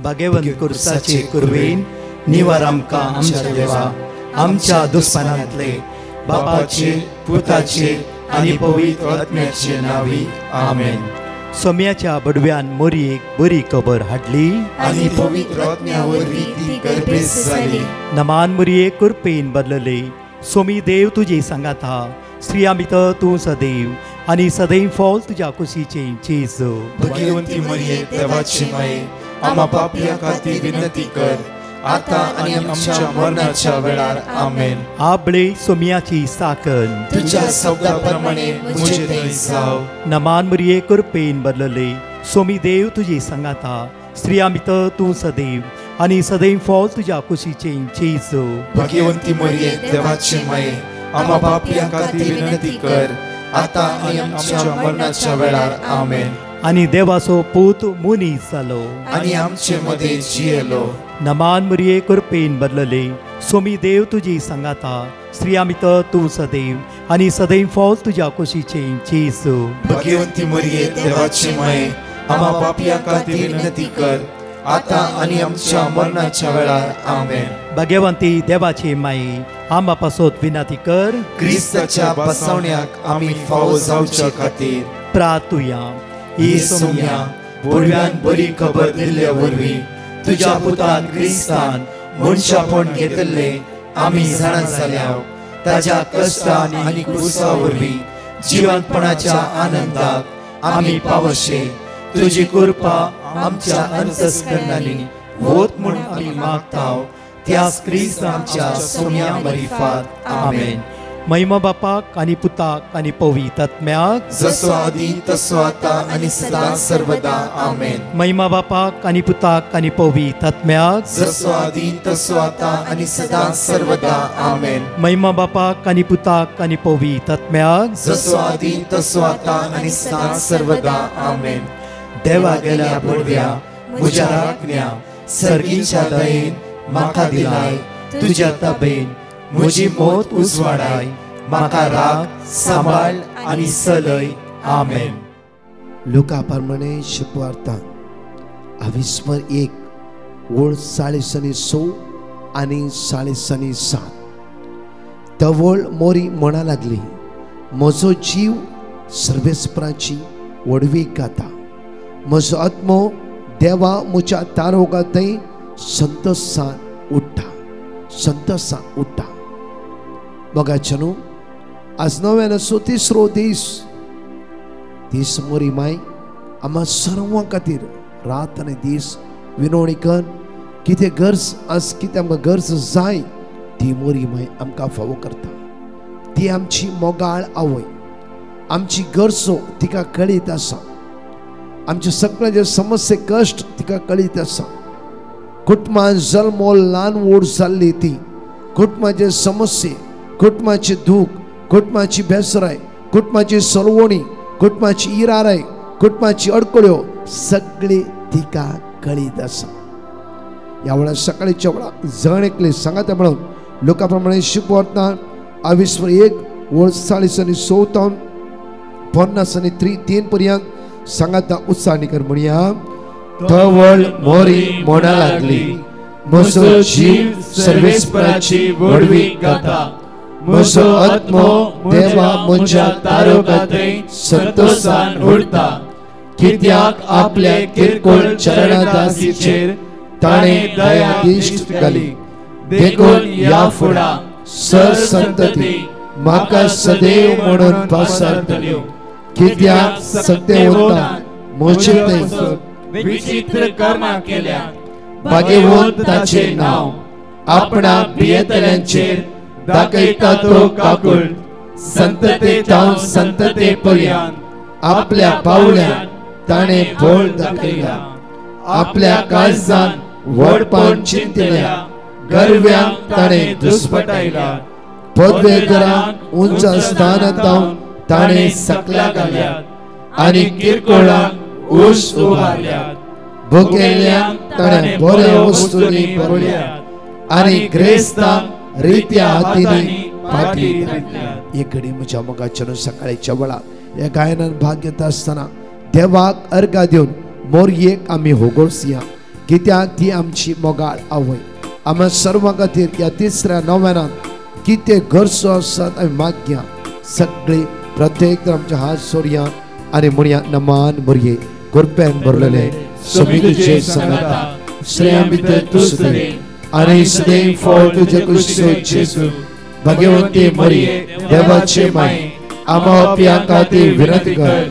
भगवंत कुर्साचे कुरवेन निवार आमकां आमच्या देवा आमच्या दुस्मनांतले बापाचे पुताचे आनी पवित्र आत्म्याचे नावी आमेन. सोम्याच्या बडव्यान मोरयेक बरी खबर हाडली आनी पवित्र आत्म्या वरवीं ती गर्भेस जाली. नमान मोरये कुरपेन बदलले. सोमी देव तुजे सांगात हा. स्त्रिया भितर तूं सदैव आनी सदैव फॉल तुज्या कुशीचे चेज. भगवंती मरिये देवाची माये आम्हा पापियां खातीर विनंती कर आता आनी आमच्या मरणाच्या वेळार आमेन. आबळे सोम्याची साकन तुझ्या शब्दाप्रमाणे मुझे थंय जाव. नमान मोरये कुरपेन बदलले. सोमी देव तुजे सांगात हा. स्त्रिया भितर तूं सदैव आनी सदैव फॉल तुज्या कुशीचे चेज. भगवंती मरिये देवाची माये आम्हा पापियां खातीर विनंती कर आता आनी आमच्या मरणाच्या वेळार आमेन. आनी देवाचो पूत मुनीस जालो आनी आमचे मदे जियेलो. नमान मोरये कुरपेन बदलले. सोमी देव तुजी सांगात हा. स्त्रिया भितर तूं सदैव आनी सदैव फॉल तुज्या कुशीचे चेज. भगवंती मरिये देवाची माये आम्हा पापियां खातीर विनंती कर आता आनी आमच्या मरणाच्या वेळार आमेन. भगवंती देवाचे माये आम्हा पासत विनंती कर. क्रिस्ताच्या बसवण्याक आमी फावो जावचे खातीर प्रार्थुया. ही सोम्या बडव्यान बरी खबर दिल्ल्या वरवीं तुज्या पुतान क्रिस्तान मनशापण घेतले आमी जाणा जाल्या. ताज्या कश्टान आनी क्रुसा वरवीं जिवंतपणाच्या आनंदाक आमी पावशे. तुजी कृपा आमच्या अंतस्करणांनी होत म्हूण आमी मागताव. त्याच क्रिस्त आमच्या सोम्या मरिफात आमेन. महिमा बापाक आनी पुताक आनी पवित्र आत्म्याक जसो आदी तसो आता आनी सदां सर्वदा आमेन. महिमा बापाक आनी पुताक आनी पवित्र आत्म्याक जसो आदी तसो आता आनी सदां सर्वदा आमेन. महिमा बापाक आनी पुताक आनी पवित्र आत्म्याक जसो आदी तसो आता आनी सदां सर्वदा आमेन. देवा गेल्या बडव्या म्हज्या राखण्या सर्गीच्या दयेन म्हाका दिलाय. तुज्या तबेन म्हजी मोत उजवाडाय. म्हाका राख सांबाळ आनी चलय. आमेन. लुका प्रमाणे शुभवार्ता 21 ओळ 6:6 आनी 6:7. तवळ मोरी म्हणा लागली म्हजो जीव सर्वेस्पराची वडवीक गाता. म्हजो आत्मो देवा म्हज्या तारोगांतय संतोषान उठ्ठा. बघाचनू आज नव्यान असो तिसरो दीस मोरी माय आम्हा सर्वां खातीर रात आनी दीस विनवणी कर. कितें गरज आज कितें आमकां गरज जाय ती मोरी माय आमकां फावो करता. ती आमची मोगाळ आवय. आमची गरजो तिका कळीत आसा. आमचे सगळे जे समस्ये कश्ट तिका कळीत आसा. कुटुंबां जल्मो ल्हान व्हड जाल्ली ती कुटुंबाचे समस्ये कुटुंबाचे दूख कुटुंबाची बेसराय कुटुंबाची सलवणी कुटुंबाची इराराय कुटुंबाची अडकळ्यो सगळी तिका कळीत आसा. ह्या वेळार सकाळीच्या वेळार जण एकले सांगात म्हणून लोकां प्रमाणे शुभवार्ता 21 ओळ 6:6 50 पर्यंत सांगात उत्साहाने कर म्हणया. तवळ मोरी म्हणा लागली म्हजो जीव सर्वेस्पराची वडवीक गाता. म्हजो आत्मो देवा म्हज्या तारोगांतय संतोषान उठता. कित्याक आपल्या किरकोळ चरणादासीचेर ताणें दया दिश्ट घाली. देखून ह्या फुडा संतती म्हाका सदैव म्हणून पासरतल्यो. कित्याक सत्यवंतान म्हजे थंय विचित्र कर्मां केल्या. भाग्यवंताचे नाव आपणा भियेतल्यांचेर दाखयता तो काकूळ. संततेंतावन संतते पर्यंत आपल्या पावल्यान ताणें बोळ दाखयला. आपल्या काळजान व्हडपण चिंतल्या. गर्व्यांक ताणें दुस्पटायला. पदवेकरांक उंच स्थानांतावन ताणें सकल्या घाल्यात. आनी किरकोळांक उश उबारल्यात. भुकेल्यांक ताणें बऱ्या वस्तूंनी भरल्यात. आनी ग्रेस्तांक रित्या हातींनी पाटी घातल्यात. एक घडी म्हज्या मोगाच्या सकाळीच्या वेळार ह्या गायनान भाग घेता आसतना देवाक अर्घा दिवन मोरयेक आमी होगोळसया कित्याक ती आमची मोगाळ आवय. आम्हा सर्वां खातीर या तिसऱ्या नव्यानात कितें गरजो आसात आमी मागया. सगळे प्रत्येक आमच्या हात सोडया आनी म्हणया नमान बरये कृपेन भरलेले समी तुजे संगता श्रेया भितर तुझे आनी सदैव फळ तुजे कुशीचो जेजू. भगवंती मरिये देवाचे माय आम्हा पापियां खातीर विनंती कर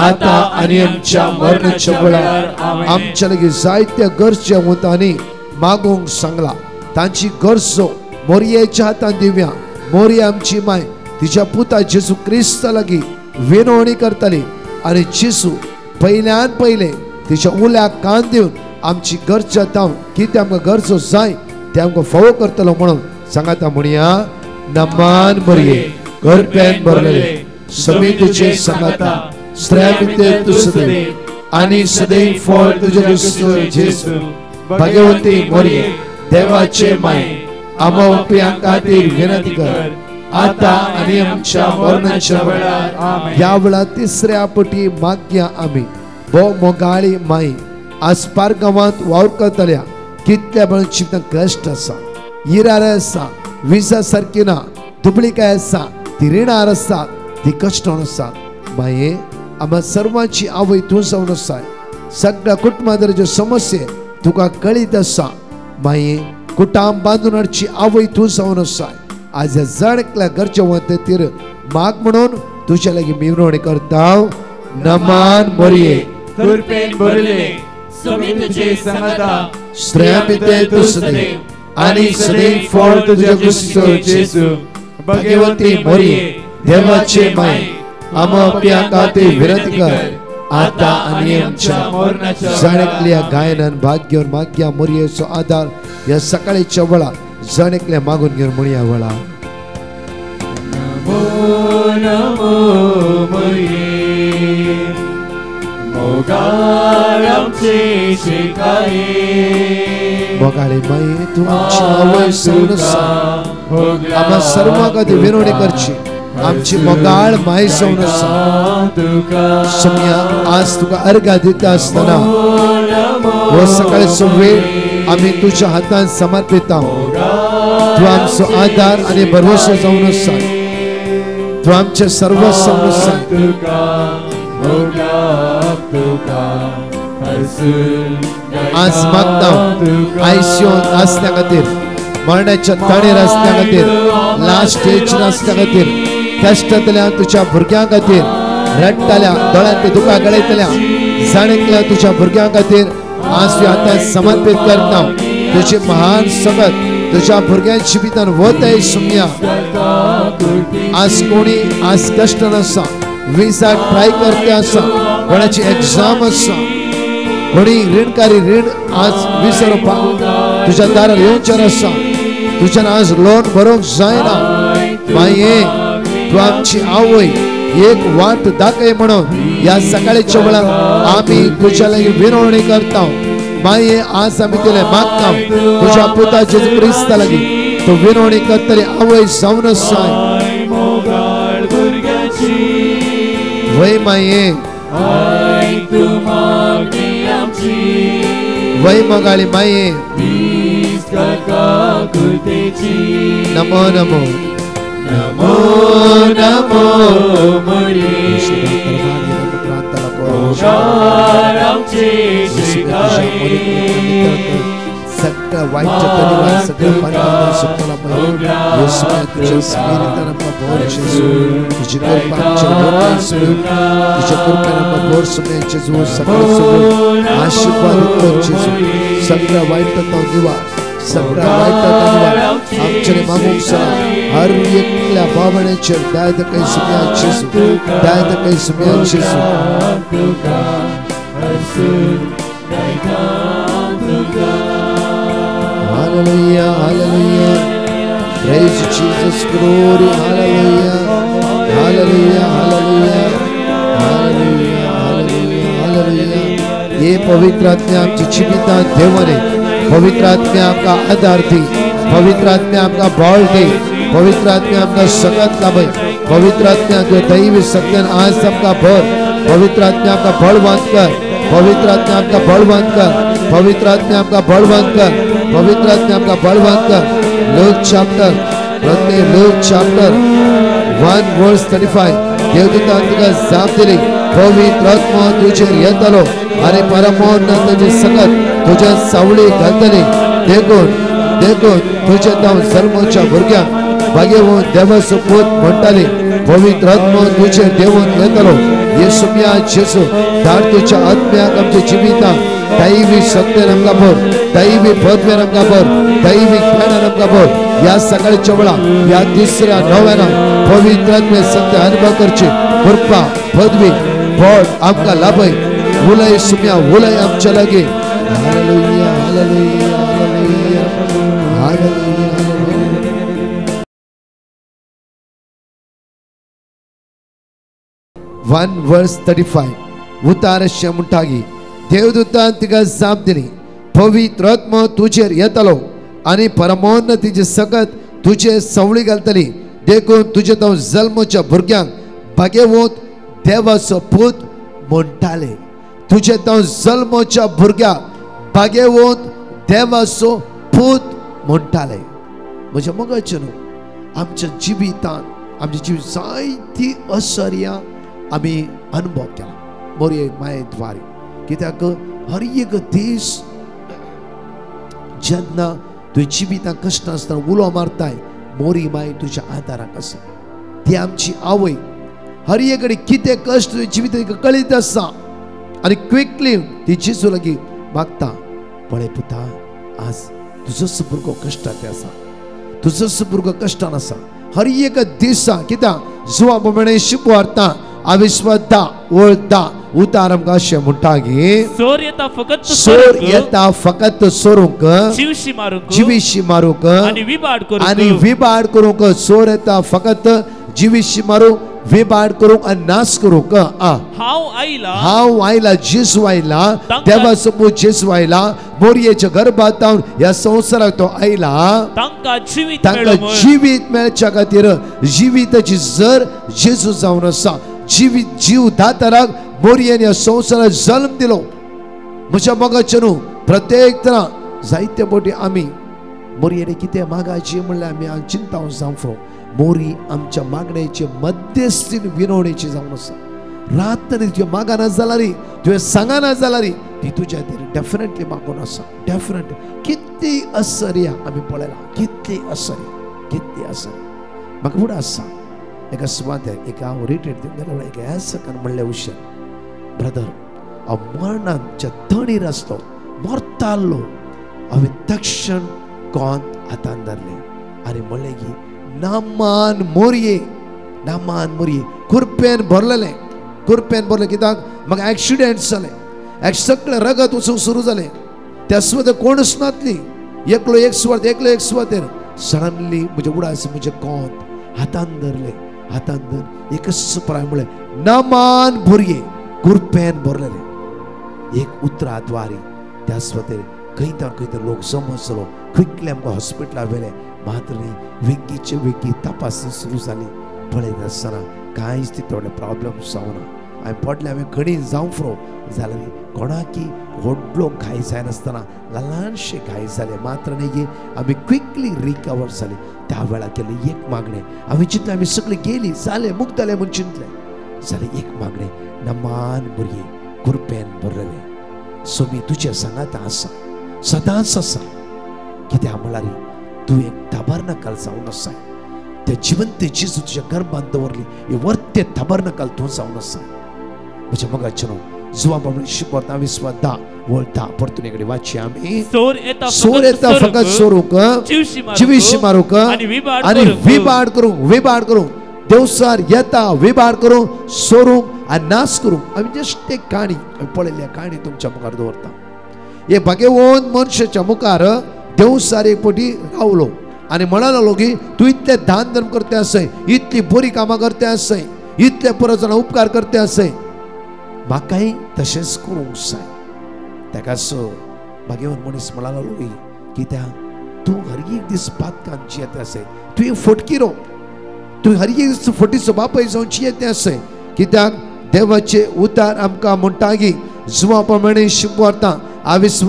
आता आनी आमच्या मरणाच्या वेळार आमच्या लागीं जायत्या गरजेवंतांनी मागूंक सांगला. तांची गरजो मोरयेच्या हातांत दिवया. मोरये आमची माय तिच्या पुता जेजू क्रिस्ता लागीं विनवणी करतली आनी जेजू पयल्यान पयले तिच्या उल्याक कान दिवन आमची गरज जाता कितें आमकां गरजो जाय ते आमकां फावो करतलो म्हणून सांगाता. म्हणया नमान मरिये कृपेन भरलेले समी तुजे संगता स्त्रिया भितर तुझे आनी सदैव फळ तुजे कुशीचो जेजू. भगवंती मरिये देवाचे माय आम्हा पापियां खातीर विनंती कर आता आनी आमच्या मरणाच्या वेळार. ह्या वेळार तिसऱ्या पटी मागया आमी. भोव मोगाळी माई आसपार गांवांत वावर करतल्या कितल्या बळ जिवितांत कश्ट आसा, इरार आसा, विजा सारकी ना, दुबळीकाय आसा, ती रिणार आसात, ती कश्टान आसात. माये आम्हा सर्वांची आवय तूं जावन आसाय. सगळ्या कुटुंबांतल्यो समस्ये तुका कळीत आसा. माये कुटाम बांदून हाडची आवय तूं जावन आसाय. आज ह्या जाणकल्या गरजेवंतेर माग म्हणून तुझ्या लागीं मिरवणी करता. नमान मरिये कृपेन भरलेले समी तुजे संगता स्त्रिया भितर तुझे आनी सदैव फळ तुजे कुशीचो जेजू. भगवंती मरिये देवाचे माय आम्हा पापियां खातीर विनंती कर आता आनी आमच्या मरणाच्या जाणकल्या गायनान भाग घेवन मागया मोरयेचो आदार ह्या सकाळीच्या वेळार जाणकल्या मागून घेवन म्हणया वेळा. नमो मरिये मोगाळ आमचे शिकाये. मोगाळी माये तूं आमची आवय जावन आसा. आम्हा सर्वां खातीर विनवणी करची. आमची मोगाळ माय जावन आसा. सम्या आज तुका अर्घा दिता आसतना हो सकाळचो वेळ आमी तुज्या हातांत समर्पिता. तूं आमचो आदार आनी भरवसो जावन आसा. तूं आमचे सर्वस्व जावन आसा. आज मागता आयसीयूंत आसल्या खातीर, मरणाच्या ताणेर आसल्या खातीर, लास्ट स्टेज आसल्या खातीर, कश्टांतल्या तुज्या भुरग्यां खातीर, रडटाल्या दोळ्यांत दुकां गळयतल्या जाणकल्या तुज्या भुरग्यां खातीर आज तूं आतां समर्पीत करता. तुजी महान सगत तुज्या भुरग्यांच्या जिवितान वताय सुम्या. आज कोणी आज कश्टान आसा, विजा ट्राय करते आसा, कोणाची एग्जाम आसा, कोणी ऋणकारी ऋण आज विसरपाक तुज्या दारार येवचेर आसा. तुज्यान आज लोन भरूंक जायना. माये तूं आमची आवय एक वाट दाखय म्हणून ह्या सकाळीच्या वेळार आमी तुज्या लागीं विनवणी करता. माये आज आमी तुले मागता तुज्या पुता जेजू क्रिस्ता लागीं तूं विनवणी करतली आवय जावन आसाय. वय माये वय मोगाळी माये नमो नमो नमो नमो मरिये आमचे शिकाये. सगळ्या वाईटच्या तरीवार सगळं पाणी सुटला येशूया तुझ्या स्पिरिटान आमकां भर जेजू. तुजी कृपा आमचेर वता जेजू. तुज्या कृपेन आमकां भर सुमय जेजू. सगळं आशीर्वादीत कर जेजू. सगळ्या वाईटांतल्यान निवार, सगळ्या वाईटांतल्यान निवार आमचेर मागूंक सांग. हर एकल्या भावनेचेर दया दाखय सुमया जेजू. दया दाखय सुमया जेजू. Hallelujah, hallelujah. Praise Jesus, glory, hallelujah. Hallelujah, hallelujah. Hallelujah, hallelujah, hallelujah. ये पवित्र आत्मा आमच्या जिवितांत देवाने पवित्र आत्मा आमका आधार दी. पवित्र आत्मा आमका बळ दी. पवित्र आत्मा आमका सगत लाभय. पवित्र आत्मा तुझ्या दैवी सत्यान आज आमका भर. पवित्र आत्मा आमका बळवंत कर. पवित्र आत्म्या आमकां बळवंत कर, पवित्र आत्म्या आमकां बळवंत कर, पवित्र आत्म्या आमकां बळवंत कर. लूक चॅप्टर 1:35 देवदूतान तुका जाप दिली, पवित्र आत्मा तुजेर येतलो आनी परमोन्नताची सकत तुज्या सावळी घालतली. देखून तुजे नांव जल्मच्या भुरग्यांक भाग्यवान देवाचो पूत म्हणटाली. पवित्र आत्मा तुजेर देवून येतलो. येशू धाड तुज्या आत्म्याक आमच्या जिवितांत दैवी शक्तीन आमकां भर, दैवी पदवेन आमकां भर, दैवी ज्ञानान आमकां भर. ह्या सकाळच्या वेळा ह्या तिसऱ्या नव्यानं पवित्र आत्मे सत्य अनुभव करची कृपा पदवी बळ आमकां लाभय. उलय सुम्या उलय आमच्या लागी. Hallelujah hallelujah hallelujah hallelujah. 1:35 उतारशे म्हणटागी देवदूतान तिका जाप दिली, पवित्र आत्मा तुजेर येतलो आनी परमोन्नतीची सकत तुजे सवळी घालतली. देखून तुजे तो जल्मच्या भुरग्यांक भाग्यवंत देवाचो पूत म्हणटाले. तुजे तो जल्मच्या भुरग्यांक भाग्यवंत देवाचो पूत म्हणटाले. म्हज्या मोगाचे न्हू, आमच्या जिवितांत आमची जीव जायती असर्या आमी अनुभव केला मोरये माये द्वारे. कित्याक हर एक दीस जेन्ना तुवें जिवितांत कश्ट आसतना उलो मारताय, मोरी माय तुज्या आदाराक आसा. ती आमची आवय हर एक कडेन कितें कश्ट तुवें जिवितांत कळीत आसा आनी क्विकली ती जेजू लागीं मागता, पळय पुता आज तुजोच भुरगो कश्टांत आसा, तुजोच भुरगो कश्टान आसा. हर एक दिसा कित्याक जुवा प्रमाणे शिकवारता अविश्वादा ओळदा उतार आमकां अशें म्हणटा की सोर येता फकत सोरूंक जिवीशी मारूंक आनी विबाड करूंक. सोर येता फकत जिवीशी मारूंक विबाड करूंक आनी नाश करूंक. हांव आयला जेजू आयला, देवाचो पूत जेजू आयला. मोरयेच्या गर्भांत ह्या संवसाराक तो आयला तांकां जिवीत मेळच्या खातीर. जिविताची जर जेजू जावन आसा. जीव दाताराक मोरयेन ह्या संवसाराक जल्म दिलो. म्हज्या मोगाचे न्हू, प्रत्येक तरां जायते फावटी आमी मोरयेन कितें मागाची म्हणल्यार आमी चिंतावन जावं. मोरी आमच्या मागणेचे मध्यस्थीन विनवणेची जावन आसा. रातनी तुवें मागना जाल्यार तुवें सांगना जाल्यार ती तुज्या खातीर डेफिनेटली मागून आसा. डेफिनेटली कितली असर्या आमी पळयला, कितली असर्या म्हाका फुडें आसा. एका सुवातेर एक हांव रिट्रीट दिवन गेलो. एक ह्या सकान म्हणलें उशें ब्रदर हांव मरणाच्या तणीर आसलो, मरतालो. हांवें तक्षण कोंत हातान धरलें आनी म्हणलें की नामान मोरये कुरपेन भरलेलें कित्याक म्हाका एक्सिडेंट जालें. सगळें रगत वचूंक सुरू जालें. त्या सुवातेर कोणूच नासली. एकलो एक सुवातेर सडनली म्हजे उडास म्हजें कोंत हातान धरलें. एकच प्राय म्हळें नामान भुरये कुरपेन भरलेलें. एक उतराद्वारी त्या सुवातेर खंय लोक जमा जालो. क्विकली आमकां हॉस्पिटलार व्हेलें. मात्र वेगीचे वेगी तपासणी सुरू जाली. पळयत आसतना कांयच तितले व्हडले प्रॉब्लम जावना. हांवें पडलें, हांवें खणी जावं फ्रो जाल्यार कोणाकी व्हडलो घाय जायनासतना ल्हानशे घाय जाले. मात्र न्ही आमी क्विकली रिकवर जाली. त्या वेळार केलें एक मागणें. हांवें चिंतलें आमी सगळीं गेलीं जालें मुक्तलें म्हूण चिंतलें. जाल्यार एक मागणें नामान भुरगे कुरपेन भरलेलें. सोमी तुज्या सांगात आसा, सदांच आसा. कित्याक म्हळ्यार तूं एक ताबर्नाकल जावन आसा. त्या जिवंत जेजू तुज्या गर्भांत दवरली. ही वर्ते ताबर्नाकल तूं जावन आसा. म्हज्या मोगाचे न्हू, जुवा प्रमाणे शिकवता विस्वास 10 परतून एक वाची आमी. सोर येता फकत सोरूंक जिवीशी मारूंक आनी विबाड करूंक. देवसार येता विबाड करूंक, सोरूंक आनी नाश करूंक. आमी जस्ट एक काणी पळयल्या काणी तुमच्या मुखार दवरता. हे भाग्यवान मनशाच्या मुखार देवसार एक फावटी रावलो आनी म्हणूंक लागलो की तूं इतले दान धर्म करते आसय, इतली बरी कामां करते आसय, इतले परस जाणां उपकार करते आसय, म्हाकाय तशेंच करूंक जाय. ताकाच भाग्यवान मनीस म्हणूंक लागलो की कित्याक तूं हर एक दीस पातकान जियेते आसय. तूं एक फटकिरो, तूं हर एक दीस फटीचो बापय जावन जियेते आसय. कित्याक देवाचे उतार आमकां म्हणटा की जुवा प्रमाणे शिकवता 28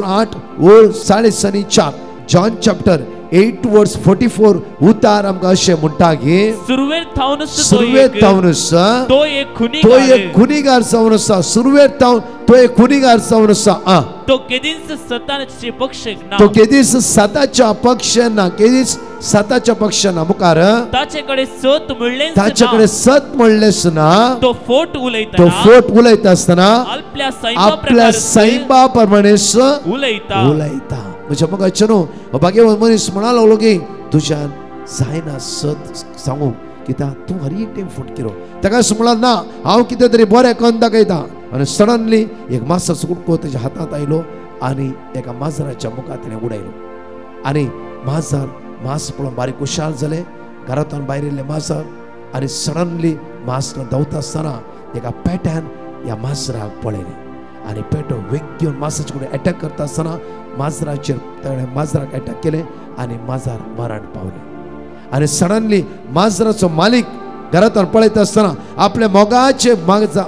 ओळ 4:4 जॉन चॅप्टर 8 वर्स 44 उतार आमकां अशें म्हणटा की सुरवेर सुरवेर थावन आसा तो एक खुनीगार जावन आसा सुरवेर थावन तो एक खुनीगार जावन आसा तो केदीस सतानाचे पक्ष ना तो केदीस साताच्या पक्ष ना केदीस साताच्या पक्ष ना मुखार ताचेकडे सत म्हणले ताचेकडे सत म्हणलेस ना तो फोट उलयता असताना आपल्या सैबा प्रमाणे उलयता म्हणजे मग न्हू बागे मनीस म्हणा लागलो की तुज्यान जायना सत सांगू कित्याक तूं हर एक टायम फुट केलो ताका म्हणला ना हांव कितें तरी बरें करून दाखयता आनी सडनली एक माजराचो कुडको तेज्या हातांत आयलो आनी एका माजराच्या मुखार ताणें उडयलो आनी मास पळोवन बारीक खुशाल जाले घरांतल्यान भायर येयले माजर आनी सडनली माजर धांवता आसतना एका पेट्यान ह्या माजराक पळयलें आनी पेटो वेग घेवन माजराचे कडेन अटॅक करता आसतना माजराक अटॅक केले आनी माजर मरण पावले आनी सडनली माजराचो मालीक घरांतल्यान पळयता आसतना आपल्या मोगाचे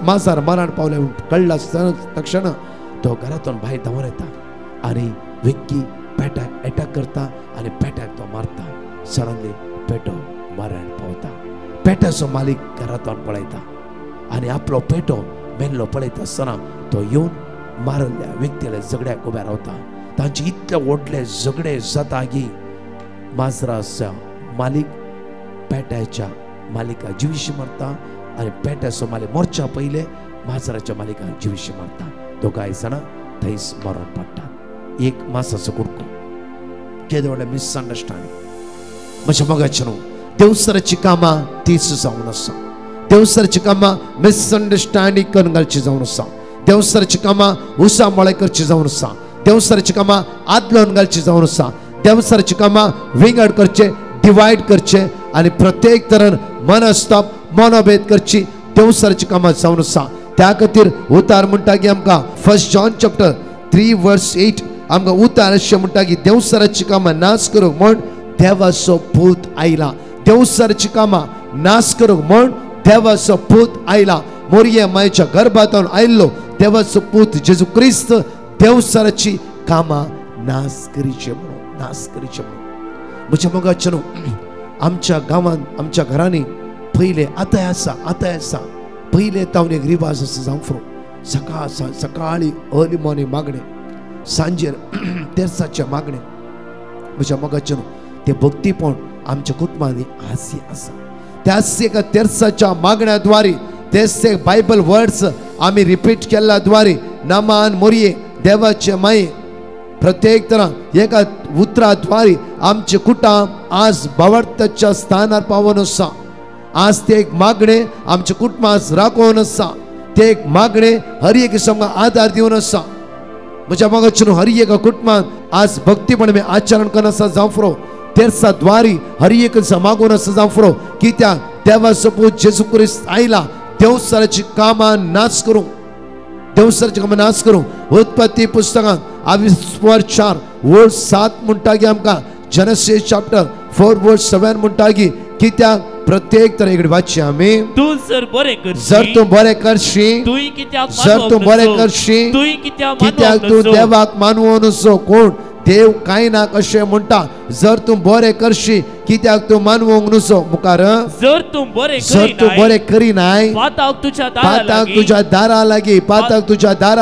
माजर मरण पावले कळ्ळा तक्षण तो घरांतल्यान भायर धांवून येता आनी वेग्गी पेट्याक अटॅक करता आनी पेट्याक तो मारता सडनली पेटो मरण पावता पेट्याचो मालीक घरांतल्यान पळयता आनी आपलो पेटो मेल्लो पळयता आसतना तो येवन मारल्ल्या व्यक्तील्या झगड्याक उबे रावता तांचे इतले व्हडले झगडे जाता की माजराच्या मालीक पेट्याच्या मालिका जिवीशी मारता आनी पेट्याचो मालीक मरच्या पयले माजराच्या मालिका जिवीशी मारता दोगांय जाणां थंयच मरण पडटात एक मासाचो कुडको केदे व्हडलें मिसअंडरस्टँडींग म्हज्या मोगाचें न्हू देवसराची कामां तीच जावन आसा देवसराची कामां मिसअंडरस्टँडींग करून घालची जावन आसा देवसराची कामां उसा मोळे करची जावन आसा देवसराची कामां आदलोन घालची जावन आसा देवसराची कामां विंगड करचे डिवायड करचे आनी प्रत्येक तरान मनस्ताप मनोभेद करची देवसराची कामां जावन आसा त्या खातीर उतार म्हणटा की आमकां 1 जॉन चॅप्टर 3 वर्स 8 आमकां उतार अशें म्हणटा की देवसराची कामां नाश करूंक म्हण देवाचो पूत आयला देवसराची कामां नाश करूंक म्हण देवाचो पूत आयला मोरये मायेच्या गर्भांतल्यान आयिल्लो देवाचो पूत जेजू क्रिस्त देवसराची कामां नाश करीचे म्हणून म्हज्या मोगाचें न्हू आमच्या गांवांत आमच्या घरांनी पयले आतां आसा पयले तावन एक रिवाज आसा जावं फुडें सकाळी अर्ली मॉर्निंग मागणे सांजेर तेर्साचे मागणे म्हज्या मोगाचें न्हू ते भक्तीपण आमच्या कुटुंबांनी आसी आसा त्याच एका तेर्साच्या मागण्या द्वारे तेच एक बायबल वर्ड्स आमी रिपीट केल्ल्या द्वारे नामान मोरये देवाचे माये प्रत्येक तरां एका उतराद्वारे आमचे कुटुंब आज भावार्थाच्या स्थानार पावून आसा आज ते एक मागणे आमच्या कुटुंबास राखून आसा ते एक मागणे हर एक किसमाक आदार दिवन आसा म्हज्या मोगाचें हर एका कुटुंबान आज भक्तीपण आमी आचरण करन आसा जावं फुरो तेर्सा द्वारे हर एक मागून आसा जावं फुरो कित्याक देवाचो पूत जेजू क्रिस्त आयला देवसराची कामां नाश करूं देवसराची कामां नाश करूं उत्पत्ती पुस्तकांत 4 वर्स 7 म्हणटा की आमकां जेनेसिस चॅप्टर 4 वर्स 7 म्हणटा की कित्याक प्रत्येक तरेकडे वाचची आमी तू जर तूं बरें करशी जर तूं बरें करशी कित्याक तूं देवाक मानवो नसो कोण देव कांय ना कशें म्हणटा जर तूं बरें करशी कित्याक तूं मानवोंक नसो मुखार जर तूं बरें करिनाय पाताक तुज्या दारा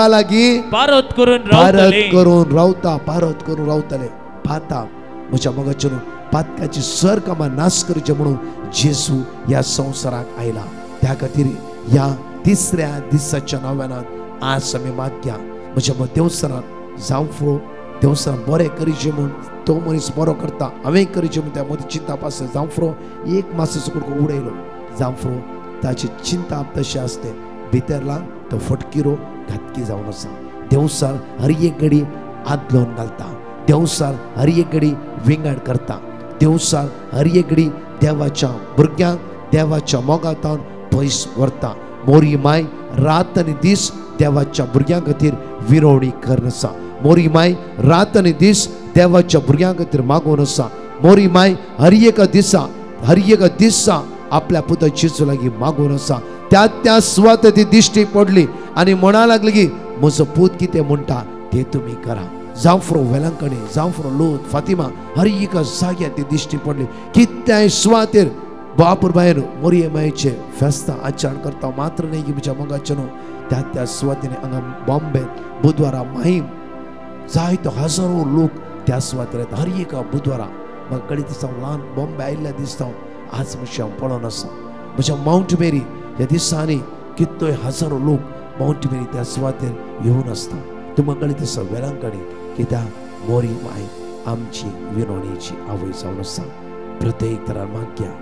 लागीं पारत करून रावतले पाताक म्हज्या मोगाचें पातकाची सर कामां नाश करचे म्हणून जेजू ह्या संवसाराक आयला त्या खातीर ह्या तिसऱ्या दिसाच्या नव्यानान आज आमी मागया म्हज्या देवसराक जावं फुरो देवसरान बरें करीचे म्हूण तो मनीस बरो करता हांवें करीचे म्हूण त्या मदीं चिंता आसता जावं फुरो एक मासाचो कुडको उडयलो जावं फुरो ताची चिंता तशी आसते भितरला तो फटकिरो घातकी जावन आसा देवसार हर एक घडी आदलोन घालता देवसार हर एक घडी विंगड करता देवसार हर एक घडी देवाच्या भुरग्यांक देवाच्या मोगातान पयस व्हरता मोरी माय रात आनी दीस देवाच्या भुरग्यां खातीर विरोवणी करन आसा मोरी माय रात आनी दीस देवाच्या भुरग्यां खातीर मागून आसा मोरी माय हर एक दिसा आपल्या पुता जेजू लागीं मागून आसा त्या सुवात ती दिश्टी पडली आनी म्हणा लागली की म्हजो पूत कितें म्हणटा तें तुमी करा. जावफ्रो वेलांकणी, जावफ्रो लोत, फातिमा हर एका जाग्यार ती दिश्टी पडली. कित्याय सुवातेर बापूर भायर मोरयेमायेचे फेस्तां आचरण करता. मात्र न्ही की म्हज्या मोगाचे न्हू, त्या सुवातीन हांगा बॉम्बे बुधवारा माहीम जायतो हजारो लोक त्या सुवातेर येता. हर एका बुधवारा म्हाका कळीत दिसता ल्हान बॉम्बे आयिल्ल्या दिसता आज मातशें हांव पळोवन आसा. म्हज्या माउंट मेरी ह्या दिसांनी कितलोय हजारो लोक माउंट मेरी त्या सुवातेर येवन आसता. तुमकां कळीत आसा वेलांकणी कित्याक मोरी माय आमची विनवणेची आवय जावन आसा. प्रत्येक तरान मागया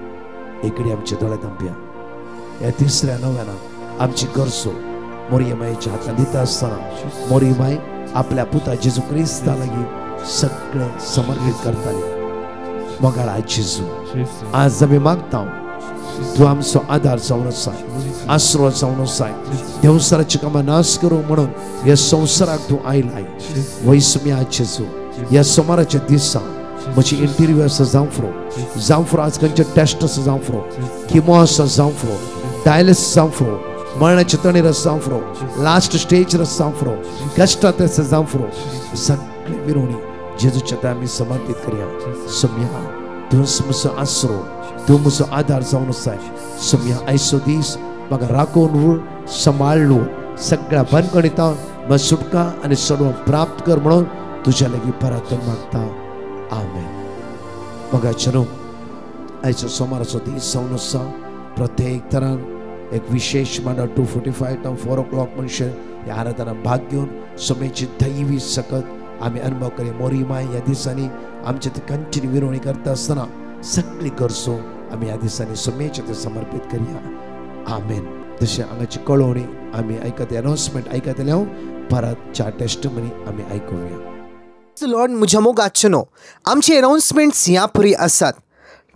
एकडी आमचे दोळे धांपया. ह्या तिसऱ्या नव्यानाक आमची गरजो मोरये मायेच्या हातान दिता आसतना मोरी माय आपल्या पुता जेजू क्रिस्ता लागीं सगळे समर्पित करताली. मोगाळा जेजू आज आमी मागता तूं आमचो आदार जावन आसाय, आसरो जावन आसाय. देवसराची कामां नाश करूं म्हणून ह्या संवसाराक तूं आयलाय. वैसम्या जेजू ह्या सोमाराच्या दिसा म्हजी इंटरव्यू आसा जावफ्रो आज खंयचे टेस्ट आसा जावफ्रो, किमो आसा जावफ्रो, डायलिसिस जावफ्रो, मरणाचे तणेर आसा जावफ्रो, लास्ट स्टेजर आसा जावफ्रो, कश्टांत आसा जावफ्रो. सगळे विरोणी जेजूच्या हातान आमी समर्पित करया. सोम्या तूंच म्हजो आसरो, तूं म्हजो आदार जावन आसाय. सोम्या आयचो दीस म्हाका राखून उर, सांबाळ उर. सगळ्या बंदकणितां म्हाका सुटका आनी सडवण प्राप्त कर म्हणून तुज्या लागीं परत मागता. आमेन. मोगाचे न्हू, आयचो सोमाराचो दीस जावन आसा. प्रत्येक तरान एक विशेष मांडा 2:45 to 4 o'clock म्हणशे ह्या आराधनांत भाग घेवन सोमेची दैवी सकत आमी अनुभव करया. मोरी माय ह्या दिसांनी आमचे ते कंटिन्यू विरोवणी करता आसतना सगळी गरजो आमी ह्या दिसांनी सोमेचे ते समर्पित करया. आमेन. तशें हांगाची कळोवणी आमी आयकत, अनाउन्समेंट आयकतले हांव परत च्या टेस्टमनी आमी आयकुया. लॉर्ड म्हज्या मोगाचनो आमचे अनाउन्समेंट्स ह्या परी आसात.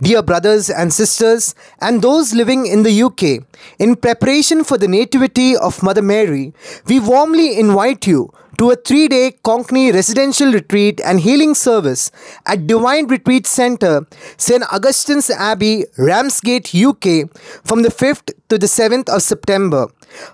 Dear brothers and sisters and those living in the UK, in preparation for the Nativity of Mother Mary, we warmly invite you to a 3-day Conkney residential retreat and healing service at Divine Retreat Centre, St. Augustine's Abbey, Ramsgate, UK, from the 5th to the 7th of September.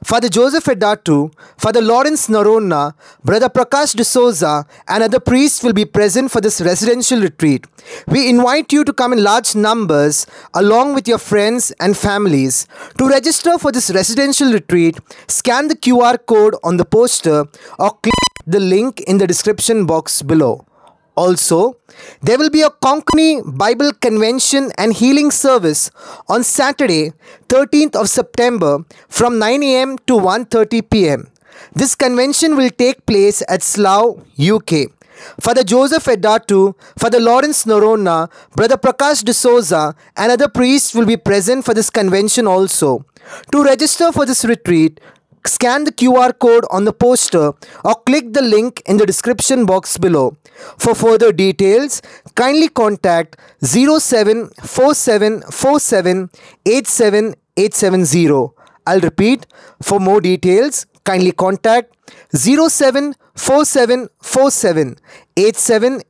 Father Joseph Edatu, Father Lawrence Narona, Brother Prakash D'Souza and other priests will be present for this residential retreat. We invite you to come in large numbers along with your friends and families. To register for this residential retreat, scan the QR code on the poster or click the link in the description box below. Also, there will be a Conkney Bible Convention and Healing Service on Saturday, 13th of September from 9 a.m. to 1:30 p.m. This convention will take place at Slough, UK. Father Joseph Edatu, Father Lawrence Norona, Brother Prakash D'Souza and other priests will be present for this convention also. To register for this retreat, scan the QR code on the poster or click the link in the description box below. For further details, kindly contact 074747 I'll repeat, for more details, kindly contact 074747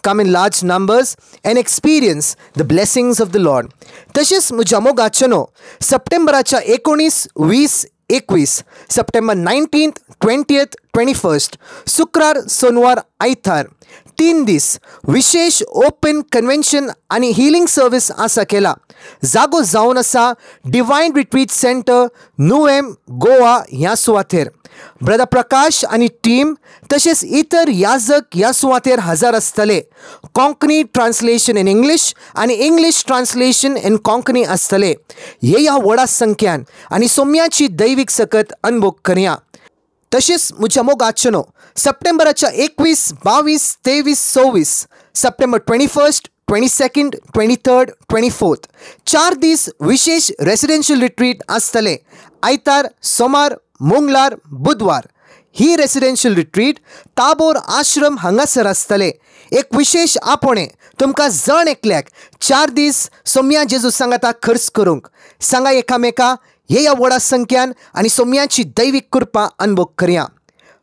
Come in large numbers and experience the blessings of the Lord. तशेंच म्हज्या मोगाचनो सप्टेंबराच्या 19, 20, 21, September 19th, 20th, 21st, शुक्रार, सोनवार, आयतार 3 दीस विशेष open convention आणि healing service आसा केला. जागो जावन आसा divine retreat centre, Nuvem, Goa ह्या सुवातेर. ब्रदर प्रकाश आणि टीम तसेच इतर याजक ह्या सुवातेर हजर आसतले. कोंकणी ट्रान्सलेशन इन इंग्लिश आणि इंग्लिश ट्रान्सलेशन इन कोंकणी आसतले. हे ह्या व्हडा संख्यान आणि सोम्याची दैवीक सकत अनुभव करया. तसेच म्हज्या मोगाचनो सप्टेंबराच्या 21, 22, 23, 24, September 21st, 22nd, 23rd, 24th 4 दीस विशेष रेसिडेन्शियल रिट्रीट आसतले. आयतार, सोमार, मंगळार, बुधवार. ही रेसिडेन्शियल रिट्रीट ताबोर आश्रम हांगासर आसतले. एक विशेष आपणे तुमकां जण एकल्याक 4 दीस सोम्या जेजू सांगाता खर्च करूंक. सांगा एकामेका हे ह्या व्हडा संख्यान आनी सोम्याची दैवीक कृपा अनुभव करया.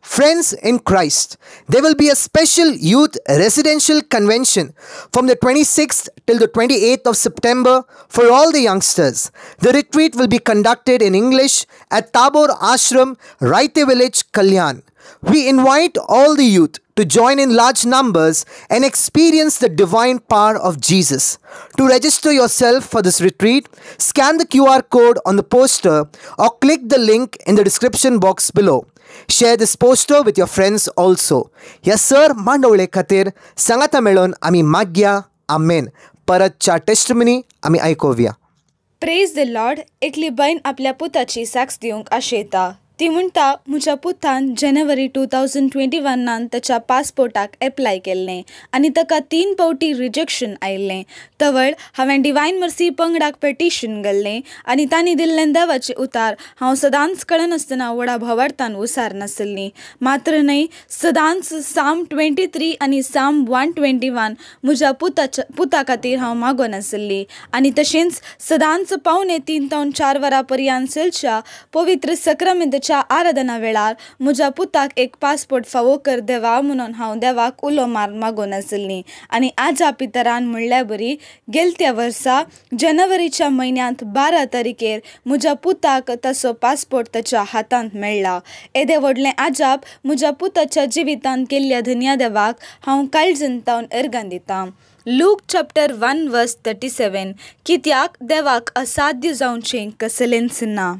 Friends in Christ, there will be a special youth residential convention from the 26th till the 28th of September for all the youngsters. The retreat will be conducted in English at Tabor Ashram, Raite Village, Kalyan. We invite all the youth to join in large numbers and experience the divine power of Jesus. To register yourself for this retreat, scan the QR code on the poster or click the link in the description box below. Share this poster with your friends also. ह्या sir मांडवळे खातीर सांगाता मेळून आमी मागया. आमेन. परतच्या testimony आमी आयकोवया. Praise the lord. एकली बायन आपल्या पुताची साक्ष दिवंक आशेता. ती म्हणटा, म्हज्या पुतान जानेवारी 2021 ताच्या पासपोर्टाक एप्लाय केल्लें आनी ताका 3 फावटी रिजेक्शन आयिल्लें. तवळ हांवें डिवायन मर्सी पंगडाक पेटिशन घाल्लें आनी तांणी दिल्लें देवाचें उतार हांव सदांच कळनासतना व्हडा भावार्थान उसार नासली. मात्र न्हय, सदांच साम 23 आनी साम 121 म्हज्या पुता खातीर हांव मागोन आसली. आनी तशेंच सदांच पावणे 3 ते 4 वरां पर्यंत चलच्या पवित्र सक्रामेंताच्या आराधना वेळार म्हज्या पुताक एक पासपोर्ट फावो कर देवा म्हणून हांव देवाक उलो मार मागोन आसली. आनी आजा पितरान म्हणल्या बरी, गेलत्या वर्सा जानेवारीच्या म्हयन्यांत 12 तारखेर म्हज्या पुताक ताचो पासपोर्ट ताच्या हातांत मेळ्ळा. येदे व्हडलें आजाप म्हज्या पुताच्या जिवितांत केल्ल्या धन्या देवाक हांव काळजंतावन अर्गां दितां. लूक चॅप्टर 1 वर्स 37. कित्याक देवाक असाध्य जावचें कसलेंच ना.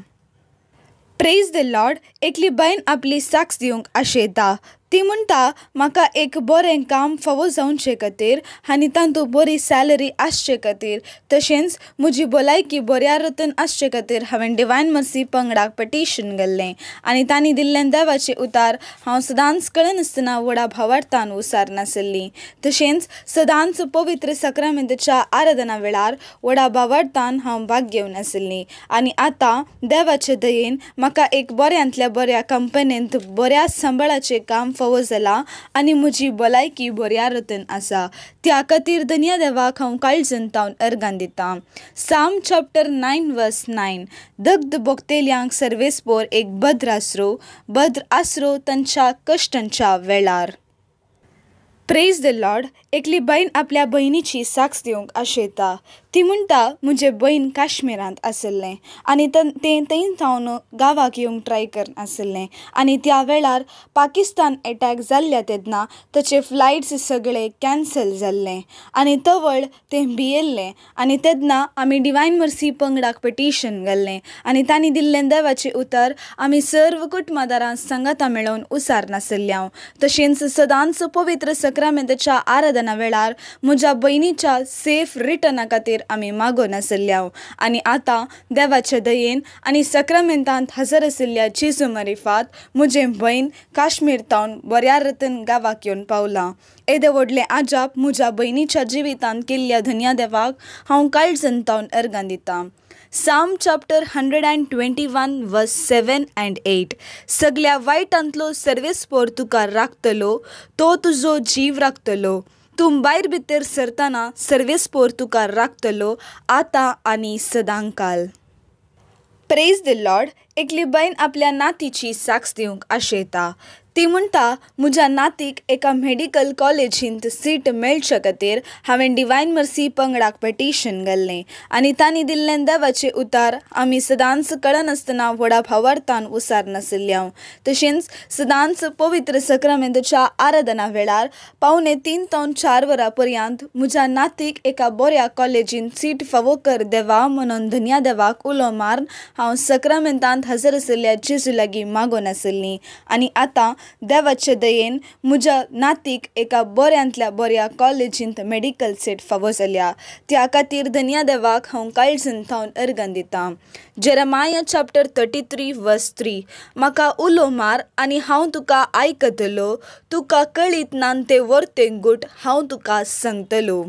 Praise the lord. एकली बायन आपली साक्ष दिवंक आशेता. ती म्हणटा, म्हाका एक बरें काम फावो जावचे खातीर आनी तातूंत बरी सॅलरी आसचे खातीर तशेंच म्हजी भलायकी बऱ्या रतन आसचे खातीर हांवें डिवायन मर्सी पंगडाक पेटिशन घाल्लें आनी तांणी दिल्लें देवाचें उतार हांव सदांच कळनासतना व्हडा भावार्थान उसार नासली. तशेंच सदांच पवित्र सक्रामेंताच्या आराधना वेळार व्हडा भावार्थान हांव भाग घेवन आसली. आनी आतां देवाचे दयेन म्हाका एक बऱ्यांतल्या बऱ्या कंपनींत बऱ्या सांबाळाचें काम फावो जाला आनी म्हजी भलायकी बऱ्या रतन आसा. त्या खातीर धन्या देवाक हांव काळजंतावन अर्गां दितां. साम चॅप्टर 9 वर्स 9. दग्ध भोगतेल्यांक सर्वेस्पोर एक भद्र आसरो तांच्या कश्टांच्या वेळार. Praise the lord. एकली बायन आपल्या बहिणीची साक्ष दिवंक आशेता. ती म्हणटा, म्हजे बहीण काश्मीरांत आसलें आनी तें थंय सावन गांवाक येवंक ट्राय करन आसलें आनी त्या वेळार पाकिस्तान एटॅक जाल्ल्या तेन्ना ताचे फ्लायट्स सगळे कॅन्सल जाल्ले आनी तवळ तें भियेल्लें आनी तेन्ना आमी डिवायन मर्सी पंगडाक पेटिशन घाल्लें आनी तांणी दिल्लें देवाचें उतर आमी सर्व कुटुंबदारां सांगाता मेळोवन उसार नासल्यांव. तशेंच सदांच पवित्र सक्रामेंताच्या आराधना वेळार म्हज्या बहिणीच्या सेफ रिटर्ना खातीर आमी मागोन आसल्यांव. आनी आतां देवाच्या दयेन आनी सक्रामेंतांत हजर आशिल्ल्या जेजू मारिफात म्हजें बहीण काश्मीर तावन बऱ्या रतन गांवाक येवन पावलां. येदे व्हडलें आजाप म्हज्या बहिणीच्या जिवितांत केल्ल्या धन्या देवाक हांव काळजंतावन अर्गां दितां. साम चॅप्टर 121 वर्स 7 and 8. सगळ्या वायटांतलो सर्वेस्पोर तुका राखतलो, तो तुजो जीव राखतलो. तूं भायर भितर सरतना सर्वेस्पोर तुका राखतलो, आतां आनी सदांकाल. Praise the lord. एकली बायन आपल्या नातीची साक्ष दिवंक आशेता. ती म्हणटा, म्हज्या नातीक एका मेडिकल कॉलेजींत सीट मेळचे खातीर हांवें डिवायन मर्सी पंगडाक पेटिशन घाल्लें आनी तांणी दिल्लें देवाचें उतार आमी सदांच कळनासतना व्हडा भावार्थान उसार नासल्यांव. तशेंच सदांच पवित्र सक्रामेंताच्या आराधना वेळार पावणे 3 ते 4 वरां पर्यंत म्हज्या नातीक एका बऱ्या कॉलेजींत सीट फावो कर देवा म्हणून धन्या देवाक उलो मारून हांव सक्रामेंतांत हजर आशिल्ल्या जेजू लागीं मागोन आसली. आनी आतां देवाचे दयेन म्हज्या नातीक एका बऱ्यांतल्या बऱ्या कॉलेजींत मेडिकल सीट फावो जाल्या. त्या खातीर धन्या देवाक हांव काळजंतावन अर्गां दितां. जेरेमाया चॅप्टर 33 वर्स 3. म्हाका उलो मार आनी हांव तुका आयकतलो, तुका कळीत नान ते वर्ते गूट हांव तुका सांगतलो.